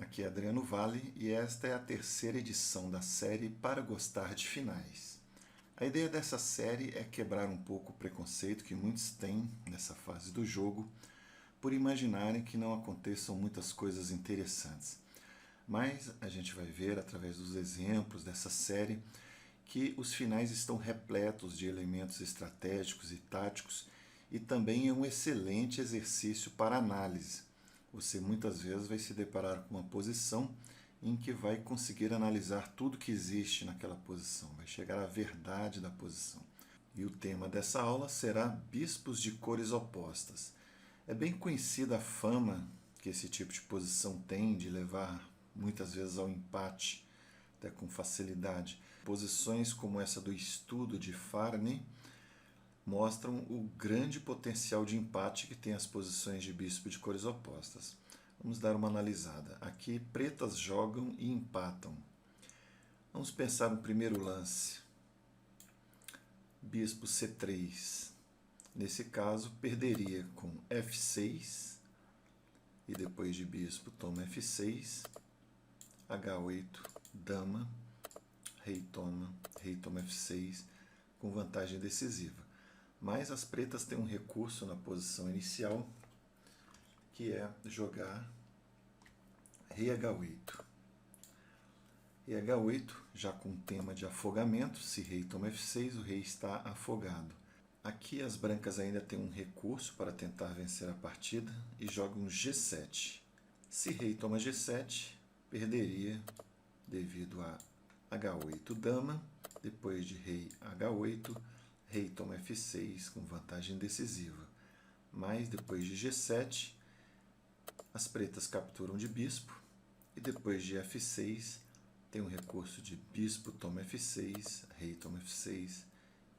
Aqui é Adriano Vale e esta é a terceira edição da série Para Gostar de Finais. A ideia dessa série é quebrar um pouco o preconceito que muitos têm nessa fase do jogo por imaginarem que não aconteçam muitas coisas interessantes. Mas a gente vai ver, através dos exemplos dessa série, que os finais estão repletos de elementos estratégicos e táticos e também é um excelente exercício para análise. Você muitas vezes vai se deparar com uma posição em que vai conseguir analisar tudo que existe naquela posição, vai chegar à verdade da posição. E o tema dessa aula será bispos de cores opostas. É bem conhecida a fama que esse tipo de posição tem de levar muitas vezes ao empate, até com facilidade. Posições como essa do estudo de Farney mostram o grande potencial de empate que tem as posições de bispo de cores opostas. Vamos dar uma analisada. Aqui, pretas jogam e empatam. Vamos pensar no primeiro lance. Bispo C3. Nesse caso, perderia com F6, e depois de bispo toma F6, H8, dama, rei toma F6, com vantagem decisiva. Mas as pretas têm um recurso na posição inicial, que é jogar rei H8. Rei H8, já com tema de afogamento, se rei toma F6, o rei está afogado. Aqui as brancas ainda têm um recurso para tentar vencer a partida e jogam G7. Se rei toma G7, perderia devido a H8 dama, depois de rei H8, rei toma F6 com vantagem decisiva. Mas depois de G7, as pretas capturam de bispo e depois de F6 tem um recurso de bispo toma F6, rei toma F6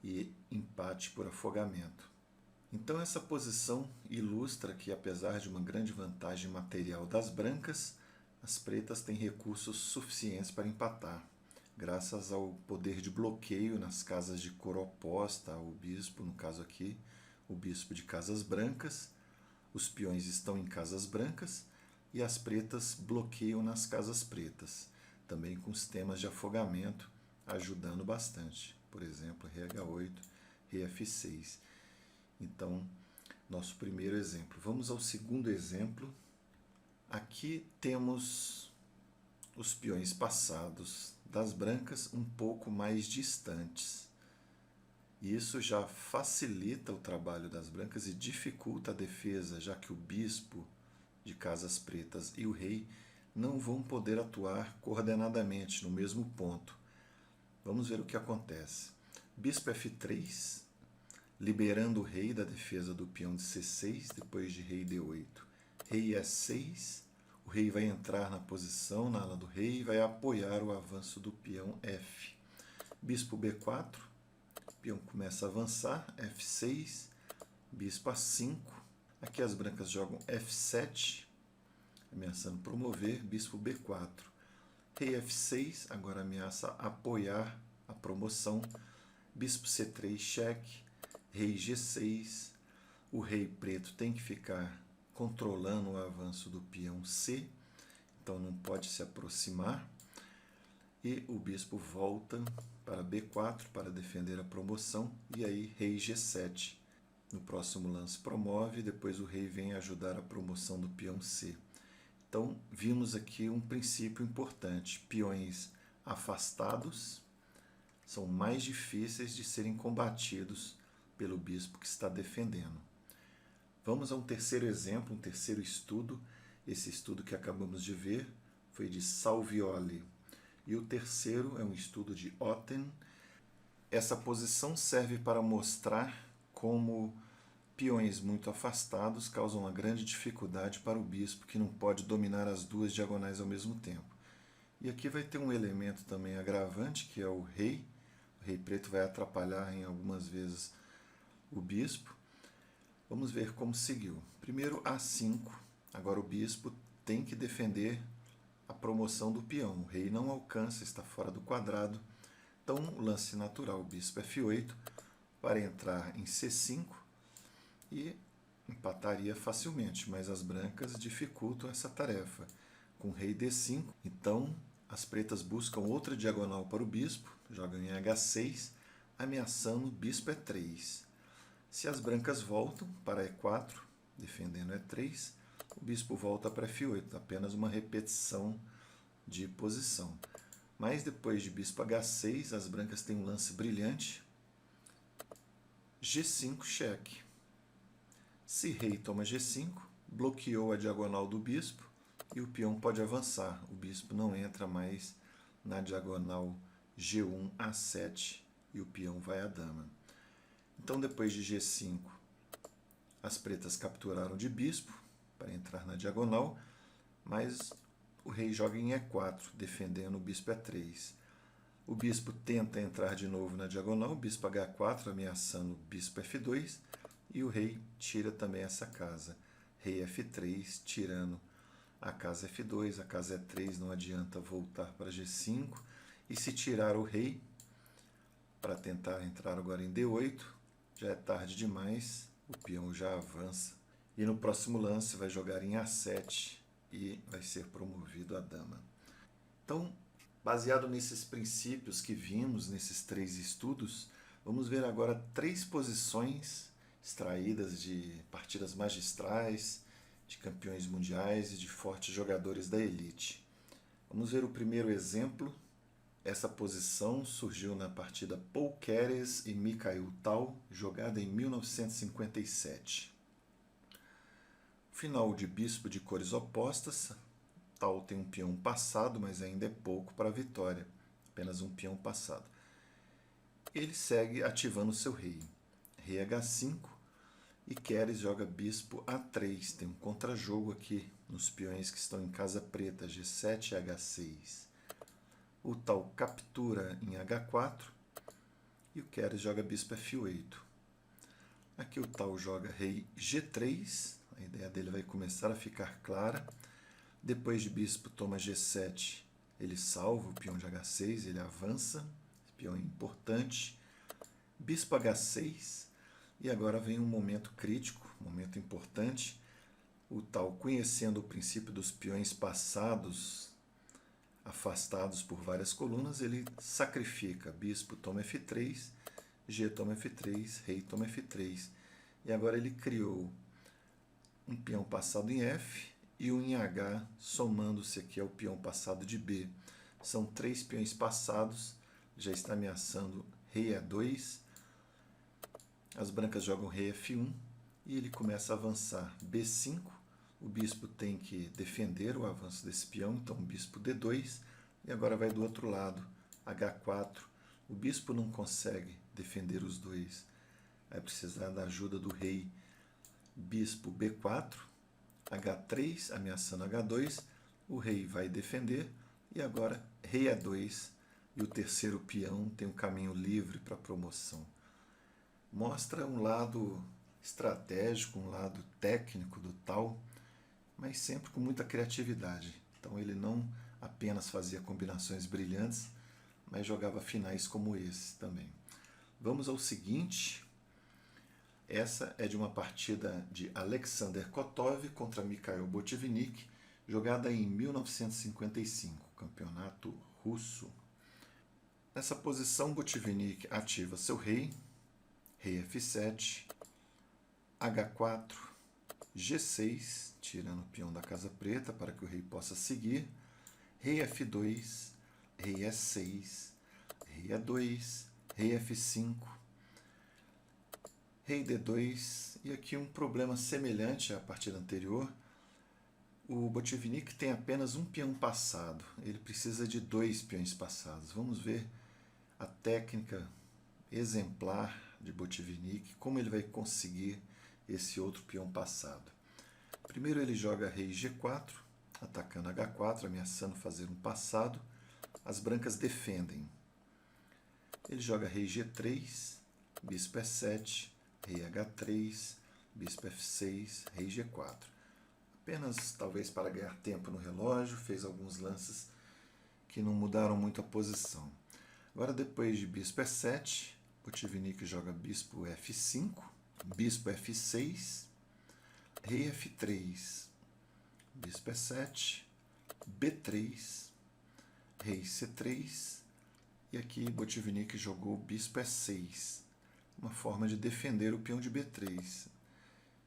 e empate por afogamento. Então essa posição ilustra que, apesar de uma grande vantagem material das brancas, as pretas têm recursos suficientes para empatar, graças ao poder de bloqueio nas casas de cor oposta ao bispo, no caso aqui, o bispo de casas brancas. Os peões estão em casas brancas e as pretas bloqueiam nas casas pretas, também com os temas de afogamento ajudando bastante. Por exemplo, rei H8, rei F6. Então, nosso primeiro exemplo. Vamos ao segundo exemplo. Aqui temos os peões passados das brancas um pouco mais distantes. E isso já facilita o trabalho das brancas e dificulta a defesa, já que o bispo de casas pretas e o rei não vão poder atuar coordenadamente no mesmo ponto. Vamos ver o que acontece. Bispo F3, liberando o rei da defesa do peão de C6, depois de rei D8. Rei E6, o rei vai entrar na posição, na ala do rei, e vai apoiar o avanço do peão F. Bispo B4, o peão começa a avançar, F6, bispo A5. Aqui as brancas jogam F7, ameaçando promover, bispo B4. Rei F6, agora ameaça apoiar a promoção, bispo C3, cheque, rei G6. O rei preto tem que ficar controlando o avanço do peão C, então não pode se aproximar. E o bispo volta para B4 para defender a promoção, e aí rei G7. No próximo lance promove, depois o rei vem ajudar a promoção do peão C. Então vimos aqui um princípio importante: peões afastados são mais difíceis de serem combatidos pelo bispo que está defendendo. Vamos a um terceiro exemplo, um terceiro estudo. Esse estudo que acabamos de ver foi de Salvioli. E o terceiro é um estudo de Otten. Essa posição serve para mostrar como peões muito afastados causam uma grande dificuldade para o bispo, que não pode dominar as duas diagonais ao mesmo tempo. E aqui vai ter um elemento também agravante, que é o rei. O rei preto vai atrapalhar em algumas vezes o bispo. Vamos ver como seguiu. Primeiro A5, agora o bispo tem que defender a promoção do peão. O rei não alcança, está fora do quadrado. Então, o lance natural, bispo F8, para entrar em C5 e empataria facilmente, mas as brancas dificultam essa tarefa. com rei D5. Então, as pretas buscam outra diagonal para o bispo, jogam em H6, ameaçando o bispo E3. Se as brancas voltam para E4, defendendo E3, o bispo volta para F8, apenas uma repetição de posição. Mas depois de bispo H6, as brancas têm um lance brilhante, G5 cheque. Se rei toma G5, bloqueou a diagonal do bispo e o peão pode avançar. O bispo não entra mais na diagonal G1, A7 e o peão vai à dama. Então, depois de G5, as pretas capturaram de bispo para entrar na diagonal, mas o rei joga em E4, defendendo o bispo E3. O bispo tenta entrar de novo na diagonal, bispo H4, ameaçando o bispo F2, e o rei tira também essa casa. Rei F3, tirando a casa F2, a casa E3, não adianta voltar para G5. E se tirar o rei, para tentar entrar agora em D8, já é tarde demais, o peão já avança. E no próximo lance vai jogar em A7 e vai ser promovido a dama. Então, baseado nesses princípios que vimos nesses 3 estudos, vamos ver agora 3 posições extraídas de partidas magistrais, de campeões mundiais e de fortes jogadores da elite. Vamos ver o primeiro exemplo. Essa posição surgiu na partida Paul Keres e Mikhail Tal, jogada em 1957. Final de bispo de cores opostas. Tal tem um peão passado, mas ainda é pouco para a vitória. Apenas um peão passado. Ele segue ativando seu rei. Rei H5 e Keres joga bispo A3. Tem um contrajogo aqui nos peões que estão em casa preta, G7 e H6. O Tal captura em H4 e o Keres joga bispo F8. Aqui o Tal joga rei G3, a ideia dele vai começar a ficar clara. Depois de bispo toma G7, ele salva o peão de H6, ele avança, esse peão é importante. Bispo H6, e agora vem um momento crítico, um momento importante. O Tal, conhecendo o princípio dos peões passados, afastados por várias colunas, ele sacrifica. Bispo toma F3, G toma F3, rei toma F3. E agora ele criou um peão passado em F e um em H, somando-se aqui ao peão passado de B. São 3 peões passados, já está ameaçando rei E2. As brancas jogam rei F1 e ele começa a avançar. B5, o bispo tem que defender o avanço desse peão, então bispo D2, e agora vai do outro lado, H4. O bispo não consegue defender os dois, vai precisar da ajuda do rei. Bispo B4, H3, ameaçando H2, o rei vai defender, e agora rei E2, e o terceiro peão tem um caminho livre para a promoção. Mostra um lado estratégico, um lado técnico do Tal, mas sempre com muita criatividade. Então ele não apenas fazia combinações brilhantes, mas jogava finais como esse também. Vamos ao seguinte. Essa é de uma partida de Alexander Kotov contra Mikhail Botvinnik, jogada em 1955, campeonato russo. Nessa posição, Botvinnik ativa seu rei, rei F7, H4, G6, tirando o peão da casa preta para que o rei possa seguir, rei F2, rei E6, rei E2, rei F5, rei D2, e aqui um problema semelhante à partida anterior. O Botvinnik tem apenas um peão passado, ele precisa de 2 peões passados. Vamos ver a técnica exemplar de Botvinnik, como ele vai conseguir esse outro peão passado. Primeiro ele joga rei G4, atacando H4, ameaçando fazer um passado. As brancas defendem. Ele joga rei G3, bispo E7, rei H3, bispo F6, rei G4. Apenas talvez para ganhar tempo no relógio, fez alguns lances que não mudaram muito a posição. Agora, depois de bispo E7, Botvinnik joga bispo F5, bispo F6, rei F3, bispo E7, B3, rei C3, e aqui Botvinnik jogou bispo E6, uma forma de defender o peão de B3.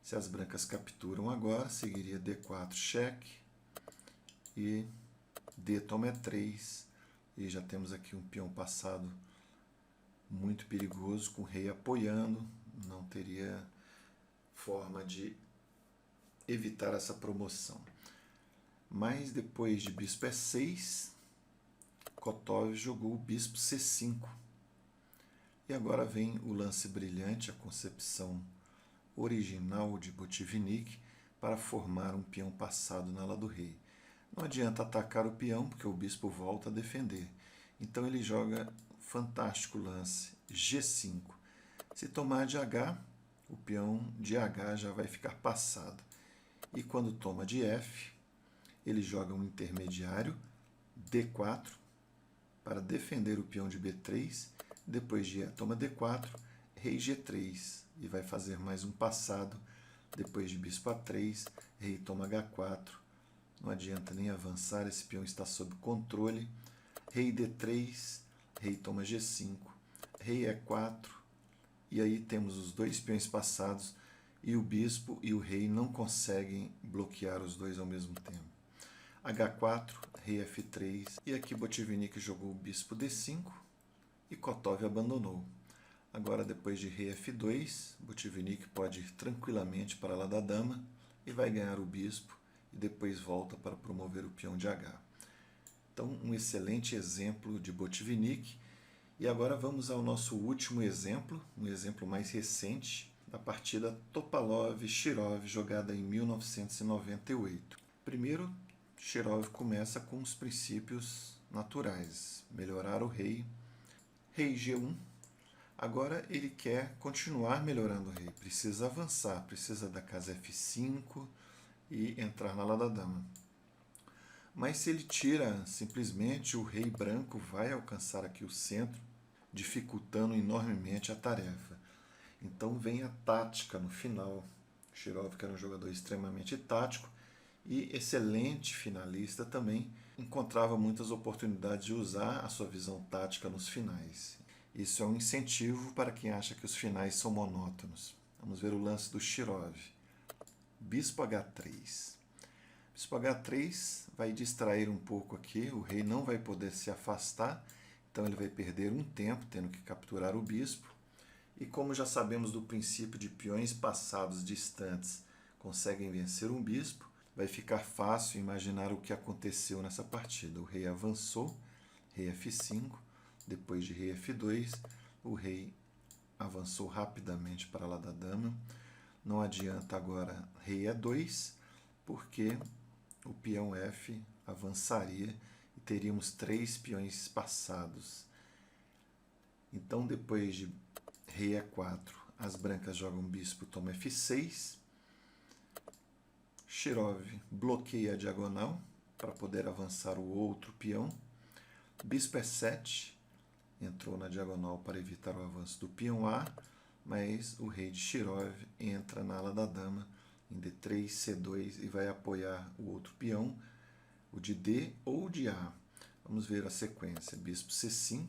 Se as brancas capturam agora, seguiria D4 cheque e D toma E3, e já temos aqui um peão passado muito perigoso, com o rei apoiando, não teria forma de evitar essa promoção. Mas depois de bispo E6, Kotov jogou o bispo C5. E agora vem o lance brilhante, a concepção original de Botvinnik para formar um peão passado na ala do rei. Não adianta atacar o peão, porque o bispo volta a defender. Então ele joga fantástico lance G5. Se tomar de H, o peão de H já vai ficar passado. E quando toma de F, ele joga um intermediário D4 para defender o peão de B3. Depois de E toma D4, rei G3, e vai fazer mais um passado. Depois de bispo A3, rei toma H4. Não adianta nem avançar, esse peão está sob controle. Rei D3, rei toma G5, rei E4, e aí temos os dois peões passados, e o bispo e o rei não conseguem bloquear os dois ao mesmo tempo. H4, rei F3, e aqui Botvinnik jogou o bispo D5, e Kotov abandonou. Agora, depois de rei F2, Botvinnik pode ir tranquilamente para lá da dama, e vai ganhar o bispo, e depois volta para promover o peão de H. Então, um excelente exemplo de Botvinnik. E agora vamos ao nosso último exemplo, um exemplo mais recente, da partida Topalov-Shirov, jogada em 1998. Primeiro, Shirov começa com os princípios naturais, melhorar o rei, rei G1. Agora ele quer continuar melhorando o rei, precisa avançar, precisa da casa F5 e entrar na ala da dama. Mas se ele tira simplesmente, o rei branco vai alcançar aqui o centro, dificultando enormemente a tarefa. Então vem a tática no final. Shirov, que era um jogador extremamente tático e excelente finalista também, encontrava muitas oportunidades de usar a sua visão tática nos finais. Isso é um incentivo para quem acha que os finais são monótonos. Vamos ver o lance do Shirov. Bispo H3. Bispo H3 vai distrair um pouco aqui, o rei não vai poder se afastar, então ele vai perder um tempo tendo que capturar o bispo. E como já sabemos do princípio de peões passados distantes conseguem vencer um bispo, vai ficar fácil imaginar o que aconteceu nessa partida. O rei avançou, rei F5, depois de rei F2, o rei avançou rapidamente para lá da dama. Não adianta agora rei E2, porque o peão F avançaria e teríamos 3 peões passados. Então, depois de rei E4, as brancas jogam bispo, toma F6. Shirov bloqueia a diagonal para poder avançar o outro peão. Bispo E7 entrou na diagonal para evitar o avanço do peão A, mas o rei de Shirov entra na ala da dama em D3, C2 e vai apoiar o outro peão, o de D ou de A. Vamos ver a sequência. Bispo C5,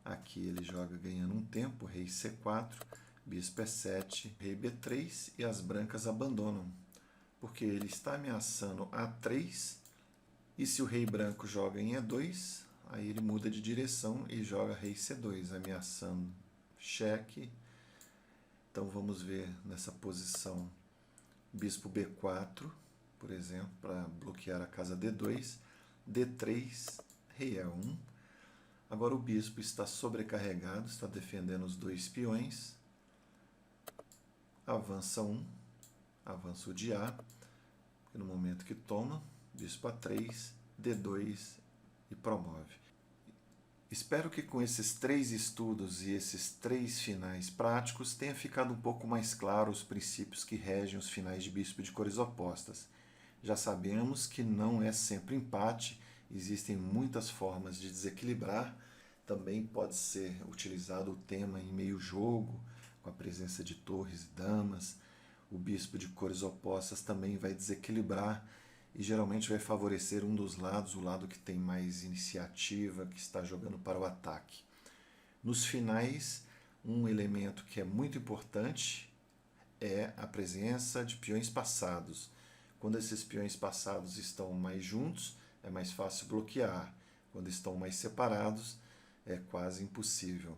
aqui ele joga ganhando um tempo, rei C4, bispo E7, rei B3 e as brancas abandonam, porque ele está ameaçando A3 e se o rei branco joga em E2, aí ele muda de direção e joga rei C2, ameaçando cheque. Então vamos ver nessa posição bispo B4, por exemplo, para bloquear a casa D2, D3, rei E1. Agora o bispo está sobrecarregado, está defendendo os dois peões. Avança 1, avança o de A, e no momento que toma, bispo A3, D2 e promove. Espero que com esses 3 estudos e esses 3 finais práticos tenha ficado um pouco mais claro os princípios que regem os finais de bispo de cores opostas. Já sabemos que não é sempre empate, existem muitas formas de desequilibrar. Também pode ser utilizado o tema em meio jogo, com a presença de torres e damas. O bispo de cores opostas também vai desequilibrar e geralmente vai favorecer um dos lados, o lado que tem mais iniciativa, que está jogando para o ataque. Nos finais, um elemento que é muito importante é a presença de peões passados. Quando esses peões passados estão mais juntos, é mais fácil bloquear. Quando estão mais separados, é quase impossível.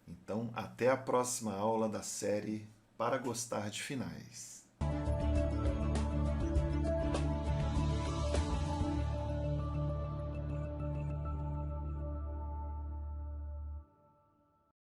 Então, até a próxima aula da série Para Gostar de Finais.